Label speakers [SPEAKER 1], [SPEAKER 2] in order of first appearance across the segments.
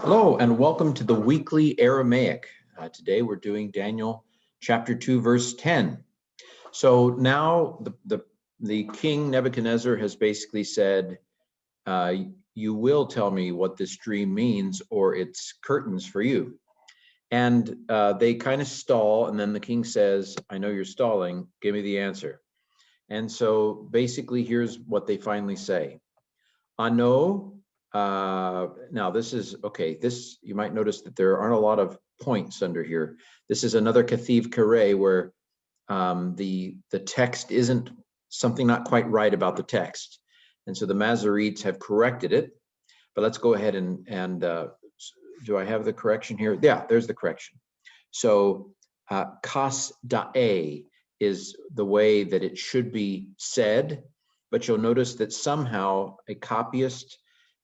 [SPEAKER 1] Hello and welcome to the weekly Aramaic. Today we're doing Daniel chapter 2 verse 10. So now the king Nebuchadnezzar has basically said, you will tell me what this dream means or it's curtains for you. And they kind of stall, and then the king says, I know you're stalling, give me the answer. And so basically here's what they finally say. Ano. Now this is okay. This, you might notice that there aren't a lot of points under here. This is another Kathiv Kare where the text isn't something not quite right about the text, and so the Masoretes have corrected it. But let's go ahead and do I have the correction here? Yeah, there's the correction. So kas da'e is the way that it should be said, but you'll notice that somehow a copyist,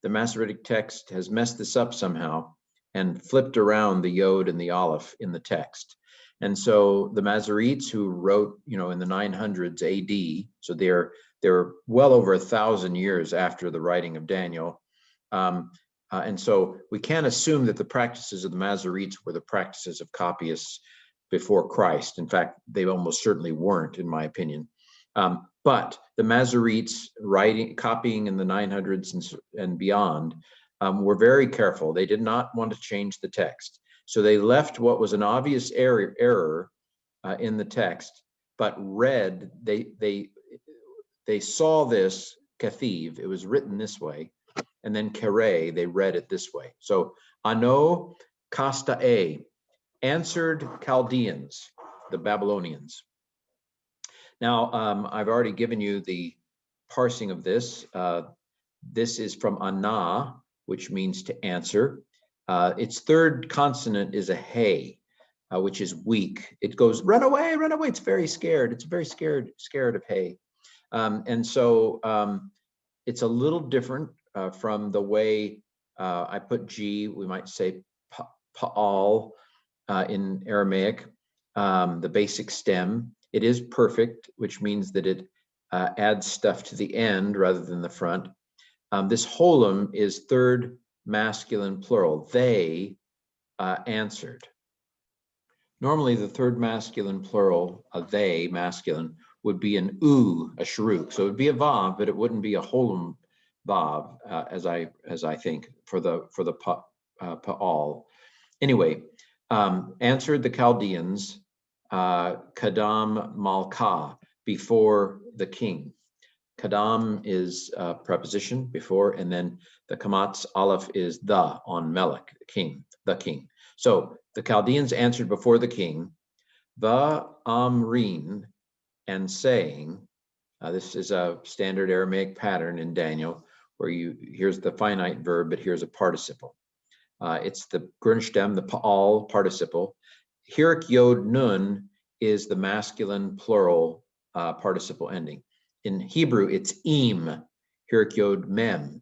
[SPEAKER 1] the Masoretic text, has messed this up somehow and flipped around the yod and the aleph in the text. And so the Masoretes, who wrote, in the 900s AD, so they're well over 1,000 years after the writing of Daniel. And so we can't assume that the practices of the Masoretes were the practices of copyists before Christ. In fact, they almost certainly weren't, in my opinion. But the Masoretes copying in the 900s and beyond were very careful. They did not want to change the text. So they left what was an obvious error in the text, but they saw this Kathiv, it was written this way, and then Kere, they read it this way. So Ano Kasta'e, answered Chaldeans, the Babylonians. Now, I've already given you the parsing of this. This is from Ana, which means to answer. Its third consonant is a hey, which is weak. It goes, run away, run away. It's very scared. It's very scared of hay. And so it's a little different from the way I put G, we might say pa'al in Aramaic, the basic stem. It is perfect, which means that it adds stuff to the end rather than the front. This holum is third masculine plural. They answered. Normally, the third masculine plural, they masculine, would be an u, a sharuk. So it would be a vav, but it wouldn't be a holum vav, as I think for the pa'al. Anyway, answered the Chaldeans. Kadam Malka, before the king. Kadam is a preposition, before, and then the Kamatz Aleph is the on Melech, king, the king. So the Chaldeans answered before the king, the Amrin, and saying, this is a standard Aramaic pattern in Daniel, where here's the finite verb, but here's a participle. It's the Grunstem, the Pa'al participle. Hirik Yod Nun is the masculine plural participle ending. In Hebrew, it's im, Hirik Yod Mem.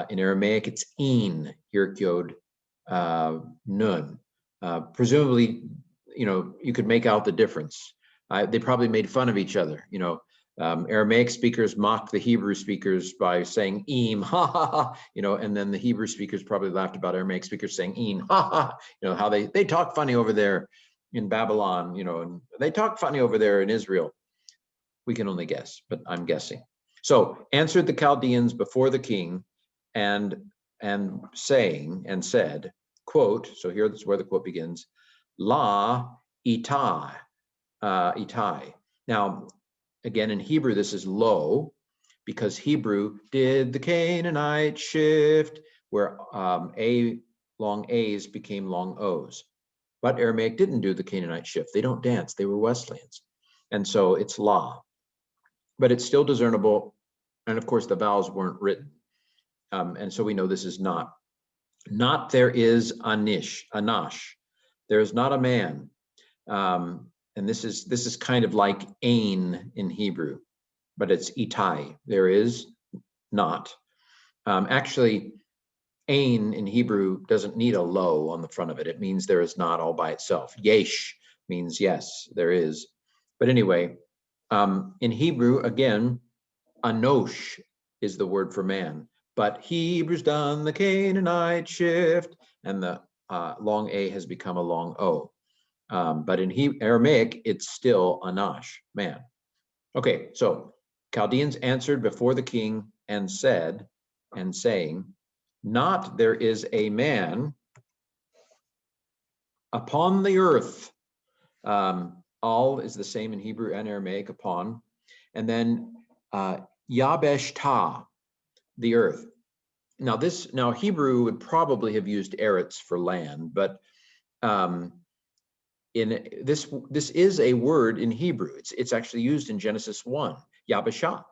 [SPEAKER 1] In Aramaic, it's in, Hirik Yod Nun. Presumably, you could make out the difference. They probably made fun of each other. Aramaic speakers mocked the Hebrew speakers by saying im, ha ha ha, and then the Hebrew speakers probably laughed about Aramaic speakers saying in, ha ha, how they talk funny over there in Babylon, and they talk funny over there in Israel. We can only guess, but I'm guessing. So answered the Chaldeans before the king and saying and said, quote, so here's where the quote begins, La itai, itai. Now, again, in Hebrew, this is lo, because Hebrew did the Canaanite shift, where long A's became long O's. But Aramaic didn't do the Canaanite shift. They don't dance. They were Wesleyans. And so it's la. But it's still discernible. And of course, the vowels weren't written. And so we know this is not. Not there is anash. There is not a man. And this is kind of like ain in Hebrew, but it's itai. There is not. Actually, ain in Hebrew doesn't need a lo on the front of it. It means there is not all by itself. Yesh means yes, there is. But anyway, in Hebrew, again, anosh is the word for man. But Hebrew's done the Canaanite shift, and the long A has become a long O. But in Aramaic, it's still Anash, man. Okay, so Chaldeans answered before the king and said, and saying, not there is a man upon the earth. All is the same in Hebrew and Aramaic, upon. And then Yabesh Ta, the earth. Now Hebrew would probably have used eretz for land, but in this is a word in Hebrew. It's actually used in Genesis 1, Yabashah.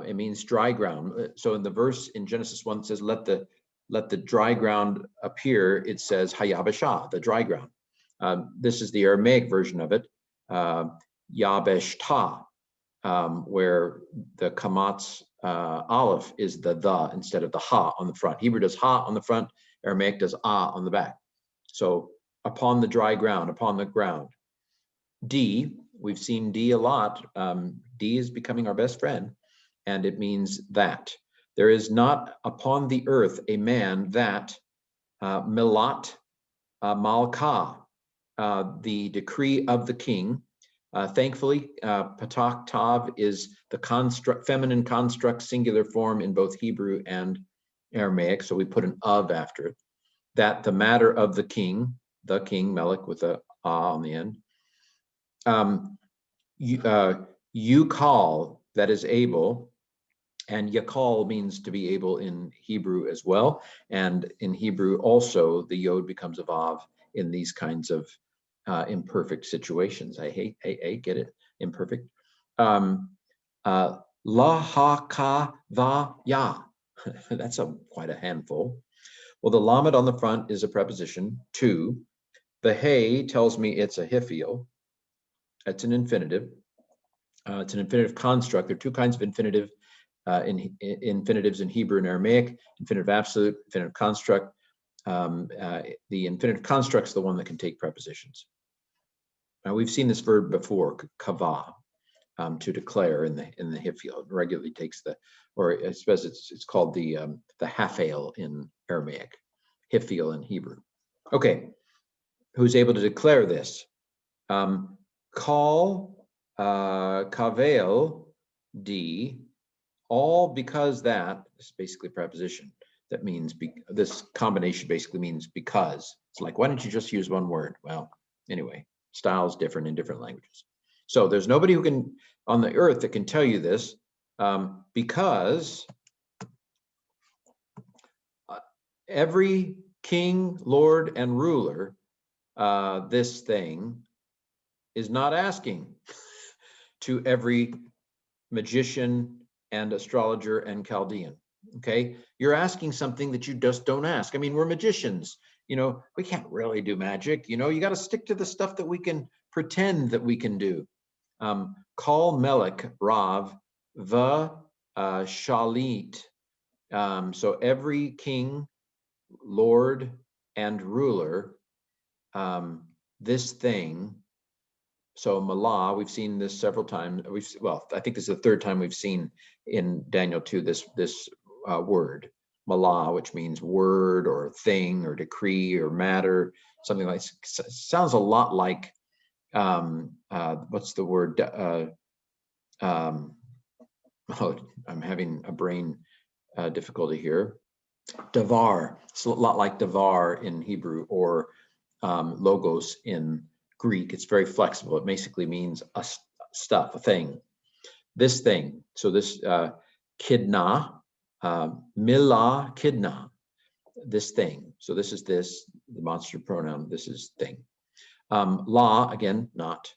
[SPEAKER 1] It means dry ground. So in the verse in Genesis 1 it says, let the dry ground appear. It says Hayabashah, the dry ground. This is the Aramaic version of it, Yabesh Ta, where the Kamatz Aleph is the instead of the Ha on the front. Hebrew does Ha on the front, Aramaic does Ah on the back. So upon the dry ground, upon the ground. D, we've seen D a lot. D is becoming our best friend, and it means that. There is not upon the earth a man that Milat Malka, the decree of the king. Thankfully, Patak Tav is the construct, feminine construct, singular form in both Hebrew and Aramaic, so we put an of after it. That the matter of the king Melech with a ah on the end. You call, that is able, and yakal means to be able in Hebrew as well. And in Hebrew also, the yod becomes a vav in these kinds of imperfect situations. I get it, imperfect. La ha ka va ya. That's quite a handful. Well, the lamed on the front is a preposition, to. The hey tells me it's a hifil. It's an infinitive. It's an infinitive construct. There are two kinds of infinitive infinitives in Hebrew and Aramaic: infinitive absolute, infinitive construct. The infinitive construct is the one that can take prepositions. Now we've seen this verb before, kava, to declare in the hifil. It regularly takes the, or I suppose it's called the hafel in Aramaic, hifil in Hebrew. Okay, who's able to declare this? Call kavel d, all because that is basically a preposition that means this combination basically means because. It's like, why don't you just use one word? Well, anyway, style's different in different languages. So there's nobody who can on the earth that can tell you this, because every king, lord, and ruler, this thing is not asking to every magician and astrologer and Chaldean. Okay, you're asking something that you just don't ask. I mean, we're magicians. We can't really do magic. You got to stick to the stuff that we can pretend that we can do. Call Melech Rav the Shalit. So every king, lord, and ruler, this thing. So Malah, we've seen this several times. I think this is the third time we've seen in Daniel 2 this word, Malah, which means word or thing or decree or matter, something like. Sounds a lot like what's the word? I'm having a brain difficulty here. Davar. It's a lot like davar in Hebrew, or logos in Greek. It's very flexible. It basically means a thing. This thing. So this kidna, milah kidna, this thing. So this is the demonstrative pronoun. This is thing. La, again, not.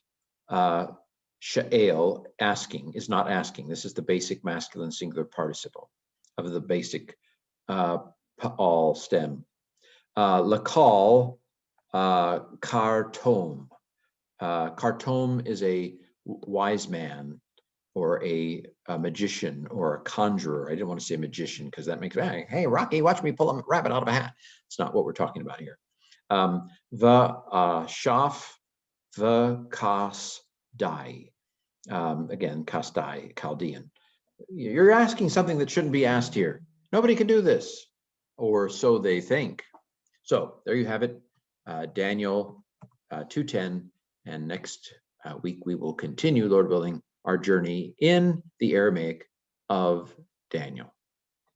[SPEAKER 1] Sha'el, asking, is not asking. This is the basic masculine singular participle of the basic all stem. Lakal, kartom. Kartom is a wise man, or a magician, or a conjurer. I didn't want to say magician because that makes, hey, Rocky, watch me pull a rabbit out of a hat. It's not what we're talking about here. The shaf, the kas dai. Again, kas dai, Chaldean. You're asking something that shouldn't be asked here. Nobody can do this, or so they think. So there you have it, Daniel 2:10, and next week we will continue, Lord willing, our journey in the Aramaic of Daniel.